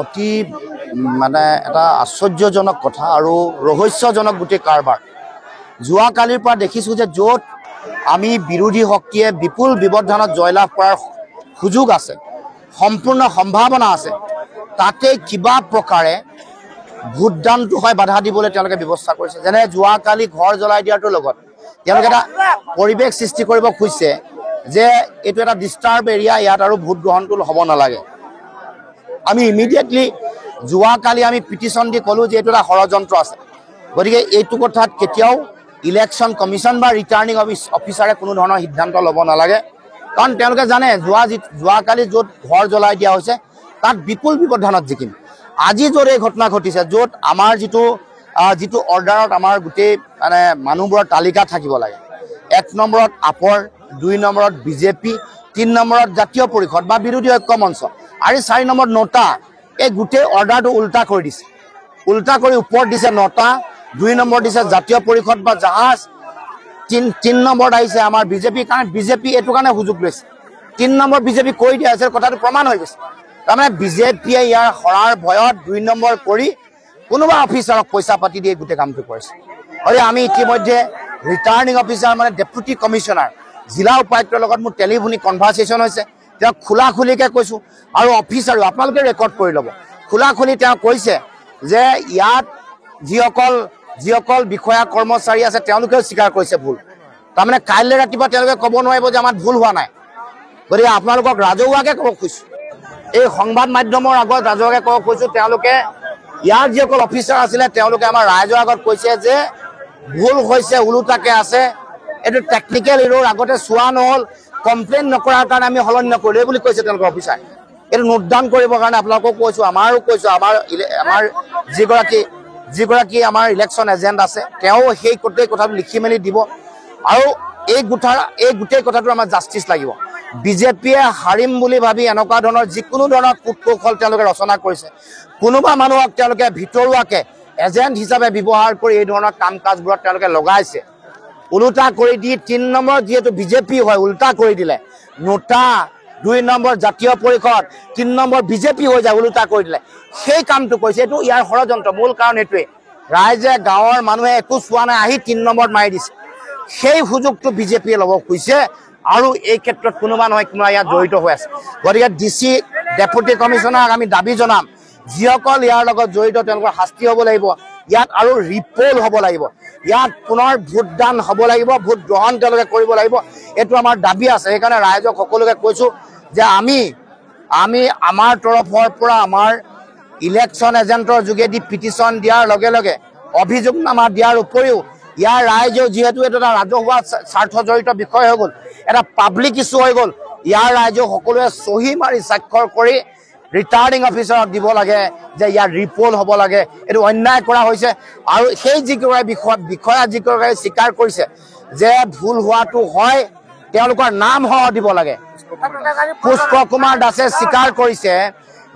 অতি মানে এটা আশ্চৰ্যজনক কথা আৰু ৰহস্যজনক গোটেই কাৰবাৰ। যোৱাকালিৰ পৰা দেখিছোঁ যে য'ত আমি বিৰোধী শক্তিয়ে বিপুল ব্যৱধানত জয়লাভ কৰাৰ সুযোগ আছে, সম্পূৰ্ণ সম্ভাৱনা আছে, তাতে কিবা প্ৰকাৰে ভোটদানটো হয় বাধা দিবলৈ তেওঁলোকে ব্যৱস্থা কৰিছে। যেনে যোৱাকালি ঘৰ জ্বলাই দিয়াটোৰ লগত তেওঁলোকে এটা পৰিৱেশ সৃষ্টি কৰিব খুজিছে যে এইটো এটা ডিষ্টাৰ্ব এৰিয়া, ইয়াত আৰু ভোট গ্ৰহণটো হ'ব নালাগে। আমি ইমিডিয়েটলি যোৱাকালি আমি পিটিশ্যন দি ক'লোঁ যে এইটো এটা ষড়যন্ত্ৰ আছে। গতিকে এইটো কথাত কেতিয়াও ইলেকশ্যন কমিশ্যন বা ৰিটাৰ্ণিং অফিচাৰে কোনো ধৰণৰ সিদ্ধান্ত ল'ব নালাগে, কাৰণ তেওঁলোকে জানে যোৱাকালি য'ত ঘৰ জ্বলাই দিয়া হৈছে তাত বিপুল ব্যৱধানত জিকিম। আজি য'ত এই ঘটনা ঘটিছে, য'ত আমাৰ যিটো অৰ্ডাৰত আমাৰ গোটেই মানে মানুহবোৰৰ তালিকা থাকিব লাগে, 1 নম্বৰত আপৰ, 2 নম্বৰত বিজেপি, 3 নম্বৰত জাতীয় পৰিষদ বা বিৰোধী ঐক্য মঞ্চ আৰু 4 নম্বৰত নটা, এই গোটেই অৰ্ডাৰটো উল্টা কৰি দিছে। উল্টা কৰি ওপৰত দিছে নটা, 2 নম্বৰ দিছে জাতীয় পৰিষদ বা জাহাজ, 3 নম্বৰত আহিছে আমাৰ বিজেপি। কাৰণ বিজেপি এইটো কাৰণে সুযোগ লৈছে, 3 নম্বৰ বিজেপি কৈ দিয়া হৈছে, কথাটো প্ৰমাণ হৈ গৈছে। তাৰমানে বিজেপিয়ে ইয়াৰ হৰাৰ ভয়ত 2 নম্বৰ কৰি কোনোবা অফিচাৰক পইচা পাতি দিয়ে গোটেই কামটো কৰিছে। আৰু আমি ইতিমধ্যে ৰিটাৰ্ণিং অফিচাৰ মানে ডেপুটি কমিশ্যনাৰ জিলা উপায়ুক্তৰ লগত মোৰ টেলিফোনিক কনভাৰ্চেশ্যন হৈছে। তেওঁ খোলাখুলিকৈ কৈছোঁ, আৰু অফিচাৰো আপোনালোকে ৰেকৰ্ড কৰি ল'ব, খোলাখুলি তেওঁ কৈছে যে ইয়াত যিসকল বিষয়া কৰ্মচাৰী আছে তেওঁলোকেও স্বীকাৰ কৰিছে ভুল। তাৰমানে কাইলৈ ৰাতিপুৱা তেওঁলোকে ক'ব নোৱাৰিব যে আমাৰ ভুল হোৱা নাই। গতিকে আপোনালোকক ৰাজহুৱাকৈ ক'ব খুজিছোঁ, এই সংবাদ মাধ্যমৰ আগত ৰাজহুৱাকৈ ক'ব খুজিছোঁ, তেওঁলোকে ইয়াৰ যিসকল অফিচাৰ আছিলে তেওঁলোকে আমাৰ ৰাইজৰ আগত কৈছে যে ভুল হৈছে, ওলোটাকে আছে, এইটো টেকনিকেল এৰৰ, আগতে চোৱা নহ'ল, কমপ্লেইন নকৰাৰ কাৰণে আমি সলনি নকৰিলোঁ বুলি কৈছে তেওঁলোকৰ অফিচাৰ। এইটো নোটডাউন কৰিবৰ কাৰণে আপোনালোকক কৈছোঁ, আমাৰো কৈছোঁ, আমাৰ যিগৰাকী আমাৰ ইলেকশ্যন এজেণ্ট আছে তেওঁ সেই গোটেই কথাটো লিখি মেলি দিব। আৰু এই গোটেই কথাটো আমাৰ জাষ্টিচ লাগিব। বিজেপিয়ে হাৰিম বুলি ভাবি এনেকুৱা ধৰণৰ যিকোনো ধৰণৰ কূটকৌশল তেওঁলোকে ৰচনা কৰিছে। কোনোবা মানুহক তেওঁলোকে ভিতৰুৱাকৈ এজেণ্ট হিচাপে ব্যৱহাৰ কৰি এই ধৰণৰ কাম কাজবোৰত তেওঁলোকে লগাইছে। ওলোটা কৰি দি 3 নম্বৰ যিহেতু বিজেপি হয়, ওলোটা কৰি দিলে, নোটা 2 নম্বৰ জাতীয় পৰিষদ, 3 নম্বৰ বিজেপি হৈ যায়, ওলোটা কৰি দিলে, সেই কামটো কৰিছে। এইটো ইয়াৰ ষড়যন্ত্ৰ। মূল কাৰণ এইটোৱে, ৰাইজে গাঁৱৰ মানুহে একো চোৱা নাই, আহি 3 নম্বৰত মাৰি দিছে। সেই সুযোগটো বিজেপিয়ে ল'ব খুজিছে, আৰু এই ক্ষেত্ৰত কোনোবা নহয় কোনোবা ইয়াত জড়িত হৈ আছে। গতিকে DC ডেপুটি কমিশ্যনাৰক আমি দাবী জনাম, যিসকল ইয়াৰ লগত জড়িত তেওঁলোকৰ শাস্তি হ'ব লাগিব, ইয়াত আৰু ৰিপ'ল হ'ব লাগিব, ইয়াত পুনৰ ভোটদান হ'ব লাগিব, ভোট গ্ৰহণ তেওঁলোকে কৰিব লাগিব। এইটো আমাৰ দাবী আছে। সেইকাৰণে ৰাইজক সকলোকে কৈছোঁ যে আমি আমাৰ তৰফৰ পৰা আমাৰ ইলেকশ্যন এজেণ্টৰ যোগেদি পিটিশ্যন দিয়াৰ লগে লগে, অভিযোগনামা দিয়াৰ উপৰিও ইয়াৰ ৰাইজেও যিহেতু এইটো এটা ৰাজহুৱা স্বাৰ্থ জড়িত বিষয় হৈ গ'ল, এটা পাব্লিক ইছ্যু হৈ গ'ল, ইয়াৰ ৰাইজেও সকলোৱে চহী মাৰি স্বাক্ষৰ কৰি ৰিটাৰ্ণিং অফিচাৰক দিব লাগে যে ইয়াৰ ৰিপ'ল হ'ব লাগে, এইটো অন্যায় কৰা হৈছে। আৰু সেই যিগৰাকী বিষয়া যিগৰাকী স্বীকাৰ কৰিছে যে ভুল হোৱাটো হয়, তেওঁলোকৰ নামসহ দিব লাগে। পুষ্প কুমাৰ দাসে স্বীকাৰ কৰিছে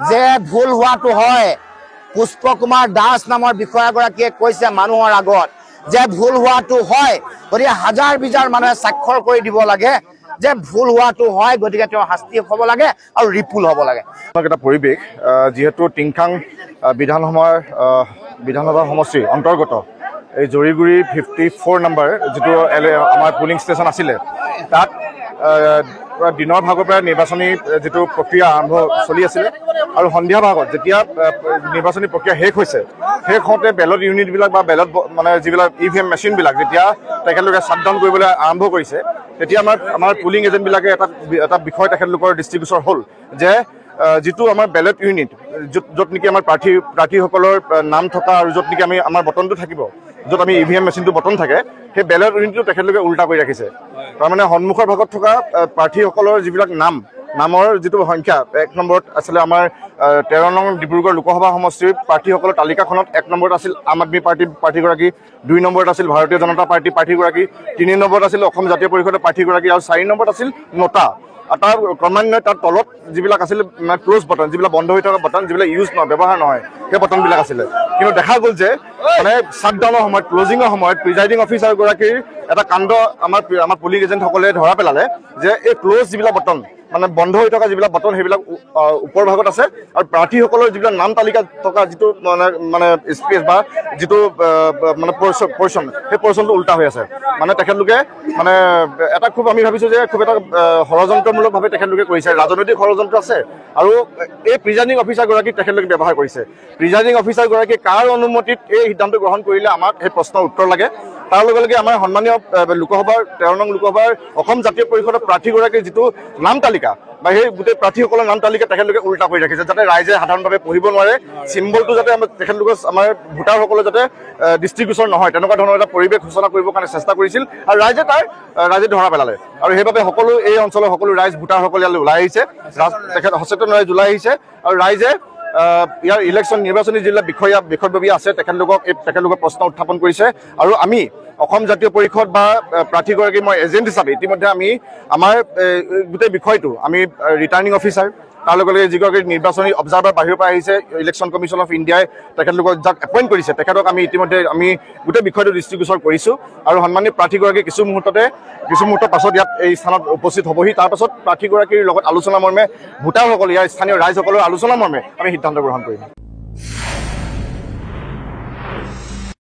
যে ভুল হোৱাটো হয়। পুষ্প কুমাৰ দাস নামৰ বিষয়াগৰাকীয়ে কৈছে মানুহৰ আগত যে ভুল হোৱাটো হয়। গতিকে হাজাৰ বিজাৰ মানুহে স্বাক্ষৰ কৰি দিব লাগে যে ভুল হোৱাটো হয়, গতিকে তেওঁ শাস্তি হ'ব লাগে আৰু ৰিপুল হ'ব লাগে। এটা পৰিৱেশ, যিহেতু টিংখাং বিধানসভা সমষ্টিৰ অন্তৰ্গত এই জৰিগুৰি 54 নম্বৰ যিটো আমাৰ পুলিং ষ্টেচন আছিলে, তাত দিনৰ ভাগৰ পৰা নিৰ্বাচনী যিটো প্ৰক্ৰিয়া আৰম্ভ চলি আছিলে, আৰু সন্ধিয়া ভাগত যেতিয়া নিৰ্বাচনী প্ৰক্ৰিয়া শেষ হৈছে, শেষ হওঁতে বেলট ইউনিটবিলাক বা বেলট মানে যিবিলাক EVM মেচিনবিলাক যেতিয়া তেখেতলোকে শ্বাটডাউন কৰিবলৈ আৰম্ভ কৰিছে, তেতিয়া আমাৰ পুলিং এজেণ্টবিলাকে এটা বিষয় তেখেতলোকৰ দৃষ্টিগোচৰ হ'ল যে যিটো আমাৰ বেলট ইউনিট, য'ত নেকি আমাৰ প্ৰাৰ্থীসকলৰ নাম থকা আৰু য'ত নেকি আমাৰ বটনটো থাকিব, য'ত আমি EVM মেচিনটো বটন থাকে, সেই বেলট ইউনিটটো তেখেতলোকে উল্টা কৰি ৰাখিছে। তাৰমানে সন্মুখৰ ভাগত থকা প্ৰাৰ্থীসকলৰ যিবিলাক নামৰ যিটো সংখ্যা, 1 নম্বৰত আছিলে আমাৰ 13 নং ডিব্ৰুগড় লোকসভা সমষ্টিৰ প্ৰাৰ্থীসকলৰ তালিকাখনত 1 নম্বৰত আছিল আম আদমি পাৰ্টীৰ প্ৰাৰ্থীগৰাকী, 2 নম্বৰত আছিল ভাৰতীয় জনতা পাৰ্টীৰ প্ৰাৰ্থীগৰাকী, 3 নম্বৰত আছিল অসম জাতীয় পৰিষদৰ প্ৰাৰ্থীগৰাকী, আৰু 4 নম্বৰত আছিল নটা। তাৰ ক্ৰমান্বয়ে তাৰ তলত যিবিলাক আছিলে ক্ল'জ বটন, যিবিলাক বন্ধ হৈ থকা বটন, যিবিলাক ব্যৱহাৰ নহয়, সেই বটনবিলাক আছিলে। কিন্তু দেখা গ'ল যে মানে শ্বাটডাউনৰ সময়ত, ক্লজিঙৰ সময়ত প্ৰিজাইডিং অফিচাৰগৰাকীৰ এটা কাণ্ড আমাৰ পুলিং এজেণ্টসকলে ধৰা পেলালে যে এই ক্ল'জ যিবিলাক বটন, মানে বন্ধ হৈ থকা যিবিলাক বাটন সেইবিলাক ওপৰ ভাগত আছে আৰু প্ৰাৰ্থীসকলৰ যিবিলাক নাম তালিকাত থকা যিটো মানে স্পেচ বা যিটো মানে পৰ্চন সেই পৰ্চনটো উল্টা হৈ আছে মানে তেখেতলোকে মানে এটা খুব আমি ভাবিছোঁ যে খুব এটা ষড়যন্ত্ৰমূলকভাৱে তেখেতলোকে কৰিছে ৰাজনৈতিক ষড়যন্ত্ৰ আছে আৰু এই প্ৰিজাইডিং অফিচাৰগৰাকীক তেখেতলোকে ব্যৱহাৰ কৰিছে প্ৰিজাইডিং অফিচাৰগৰাকীয়ে কাৰ অনুমতিত এই সিদ্ধান্ত গ্ৰহণ কৰিলে আমাক সেই প্ৰশ্নৰ উত্তৰ লাগে তাৰ লগে লগে আমাৰ সন্মানীয় লোকসভাৰ 13 নং লোকসভাৰ অসম জাতীয় পৰিষদৰ প্ৰাৰ্থীগৰাকীৰ যিটো নাম তালিকা বা সেই গোটেই প্ৰাৰ্থীসকলৰ নাম তালিকা তেখেতলোকে উল্টা কৰি ৰাখিছে যাতে ৰাইজে সাধাৰণভাৱে পঢ়িব নোৱাৰে চিম্বলটো যাতে তেখেতলোকৰ আমাৰ ভোটাৰসকলে যাতে দৃষ্টিগোচৰ নহয় তেনেকুৱা ধৰণৰ এটা পৰিৱেশ সূচনা কৰিবৰ কাৰণে চেষ্টা কৰিছিল আৰু ৰাইজে ধৰা পেলালে আৰু সেইবাবে সকলো এই অঞ্চলৰ সকলো ৰাইজ ভোটাৰসকলে ইয়ালৈ ওলাই আহিছে তেখেত সচেতন ৰাইজ ওলাই আহিছে আৰু ৰাইজে ইয়াৰ ইলেকশ্যন নিৰ্বাচনী যিবিলাক বিষয়ববীয়া আছে তেখেতলোকক প্ৰশ্ন উত্থাপন কৰিছে আৰু আমি অসম জাতীয় পৰিষদ বা প্ৰাৰ্থীগৰাকী মই এজেণ্ট হিচাপে ইতিমধ্যে আমি আমাৰ গোটেই বিষয়টো আমি ৰিটাৰ্ণিং অফিচাৰ তাৰ লগে লগে যিগৰাকী নিৰ্বাচনী অবজাৰ্ভাৰ বাহিৰৰ পৰা আহিছে ইলেকশ্যন কমিশ্যন অফ ইণ্ডিয়াই তেখেতলোকক যাক এপইণ্ট কৰিছে তেখেতক আমি ইতিমধ্যে আমি গোটেই বিষয়টো দৃষ্টিগোচৰ কৰিছোঁ আৰু সন্মানীয় প্ৰাৰ্থীগৰাকী কিছু মুহূৰ্তৰ পাছত ইয়াত এই স্থানত উপস্থিত হ'বহি তাৰ পাছত প্ৰাৰ্থীগৰাকীৰ লগত আলোচনা মৰ্মে ভোটাৰসকল ইয়াৰ স্থানীয় ৰাইজসকলৰ আলোচনা মৰ্মে আমি সিদ্ধান্ত গ্ৰহণ কৰিম